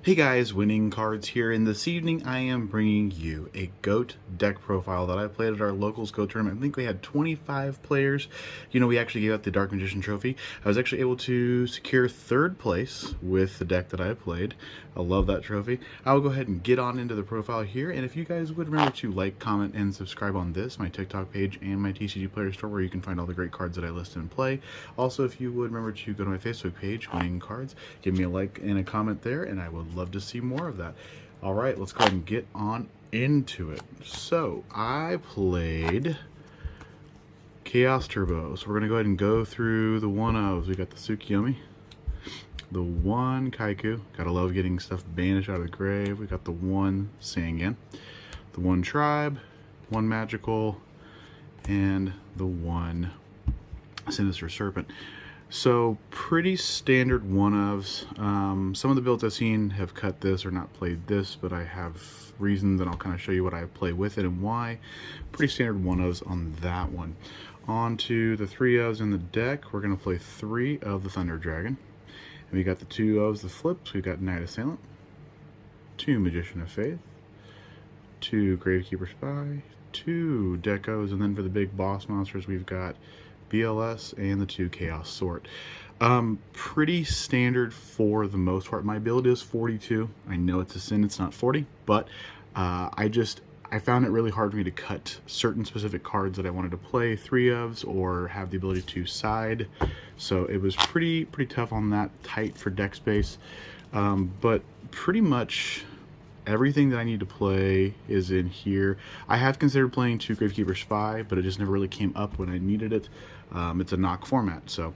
Hey guys, Winning Cards here, and this evening I am bringing you a GOAT deck profile that I played at our locals GOAT tournament. I think we had 25 players. You know, we actually gave out the Dark Magician trophy. I was actually able to secure third place with the deck that I played. I love that trophy. I will go ahead and get on into the profile here, and if you guys would remember to like, comment, and subscribe on this, my TikTok page, and my TCG Player Store, where you can find all the great cards that I list and play. Also, if you would remember to go to my Facebook page, Winning Cards, give me a like and a comment there, and I would love to see more of that. All right, let's go ahead and get on into it. So I played Chaos Turbo. So we're gonna go ahead and go through the one-ofs. We got the Tsukiyomi, the one Kaiku. Gotta love getting stuff banished out of the grave. We got the one Sangan, the one Tribe, one Magical, and the one Sinister Serpent. So pretty standard one-ofs. Some of the builds I've seen have cut this or not played this, but I have reasons, and I'll kind of show you what I play with it and why. Pretty standard one-ofs on that one. On to the three ofs in the deck. We're going to play three of the Thunder Dragon. And we got the two ofs, the flips. We've got Knight Assailant, two Magician of Faith, two Gravekeeper Spy, two Decos, and then for the big boss monsters, we've got BLS and the two Chaos Sort. Pretty standard for the most part. My build is 42. I know it's a sin, it's not 40, but I found it really hard for me to cut certain specific cards that I wanted to play three ofs or have the ability to side. So it was pretty tough on that, tight for deck space. But pretty much everything that I need to play is in here. I have considered playing two Gravekeeper Spy, but it just never really came up when I needed it. It's a knock format. So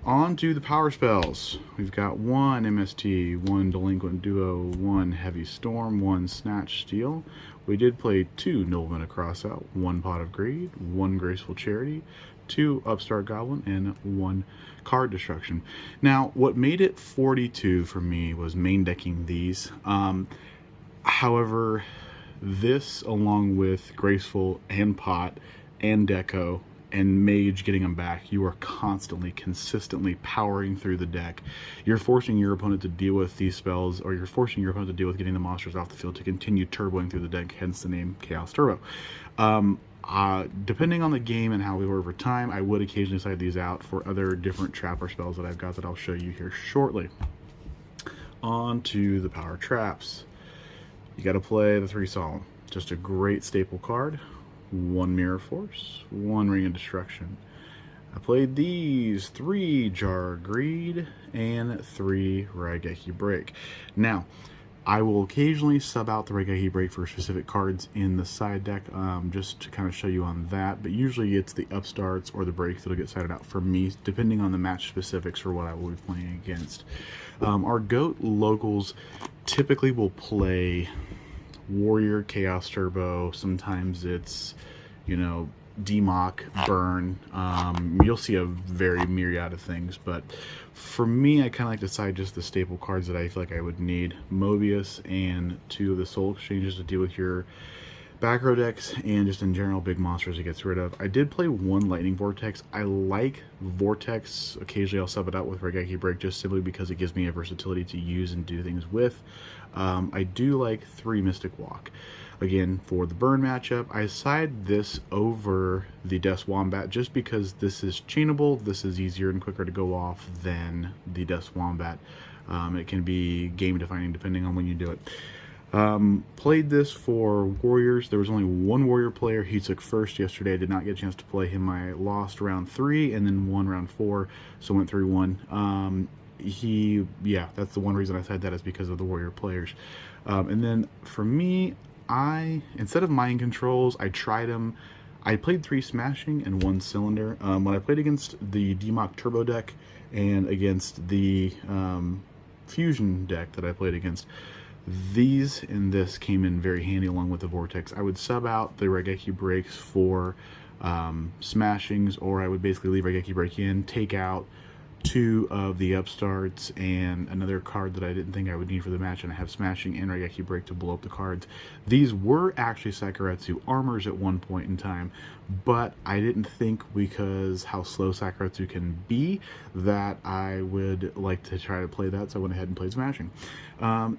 on to the power spells. We've got one MST, one Delinquent Duo, one Heavy Storm, one Snatch Steal. We did play two Noblemen of Crossout, one Pot of Greed, one Graceful Charity, two Upstart Goblin, and one Card Destruction. Now, what made it 42 for me was main decking these. However, this, along with Graceful and Pot and Deco and Mage getting them back, you are constantly, consistently powering through the deck. You're forcing your opponent to deal with these spells, or you're forcing your opponent to deal with getting the monsters off the field to continue turboing through the deck, hence the name Chaos Turbo. Depending on the game and how we were over time, I would occasionally side these out for other different trapper spells that I've got that I'll show you here shortly. On to the power traps. You got to play the three Solemn. Just a great staple card. One Mirror Force, one Ring of Destruction. I played these three Jar of Greed and three Raigeki Break. Now, I will occasionally sub out the Raigeki Break for specific cards in the side deck, just to kind of show you on that, but usually it's the upstarts or the breaks that'll get sided out for me, depending on the match specifics for what I will be playing against. Our GOAT locals typically will play Warrior, Chaos Turbo. Sometimes it's, you know, Democ, Burn. You'll see a very myriad of things, but for me, I kind of like to side just the staple cards that I feel like I would need. Mobius and two of the Soul Exchanges to deal with your back row decks and just in general big monsters it gets rid of. I did play one Lightning Vortex. I like Vortex. Occasionally I'll sub it out with Raigeki Break just simply because it gives me a versatility to use and do things with. I do like three Mystic Walk. Again, for the burn matchup, I side this over the Death's Wombat just because this is chainable. This is easier and quicker to go off than the Death's Wombat. It can be game defining depending on when you do it. Played this for Warriors. There was only one Warrior player. He took first yesterday. I did not get a chance to play him. I lost round 3 and then won round 4, so went 3-1. Yeah, that's the one reason I said that is because of the Warrior players. And then for me, instead of Mind Controls, I tried them. I played 3 Smashing and 1 Cylinder. When I played against the Democ Turbo deck and against the Fusion deck that I played against, these and this came in very handy along with the Vortex. I would sub out the Raigeki Breaks for Smashings, or I would basically leave Raigeki Break in, take out 2 of the Upstarts and another card that I didn't think I would need for the match, and I have Smashing and Raigeki Break to blow up the cards. These were actually Sakuretsu armors at one point in time, but I didn't think, because how slow Sakuretsu can be, that I would like to try to play that, so I went ahead and played Smashing.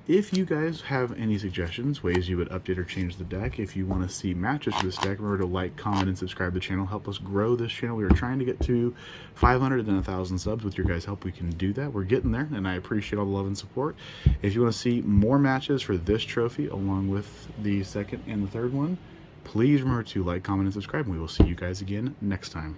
If you guys have any suggestions, ways you would update or change the deck, if you want to see matches for this deck, remember to like, comment, and subscribe to the channel. Help us grow this channel. We are trying to get to 500 and 1,000 subs. With your guys' help, we can do that. We're getting there, and I appreciate all the love and support. If you want to see more matches for this trophy, along with the second and the third one, please remember to like, comment, and subscribe, and we will see you guys again next time.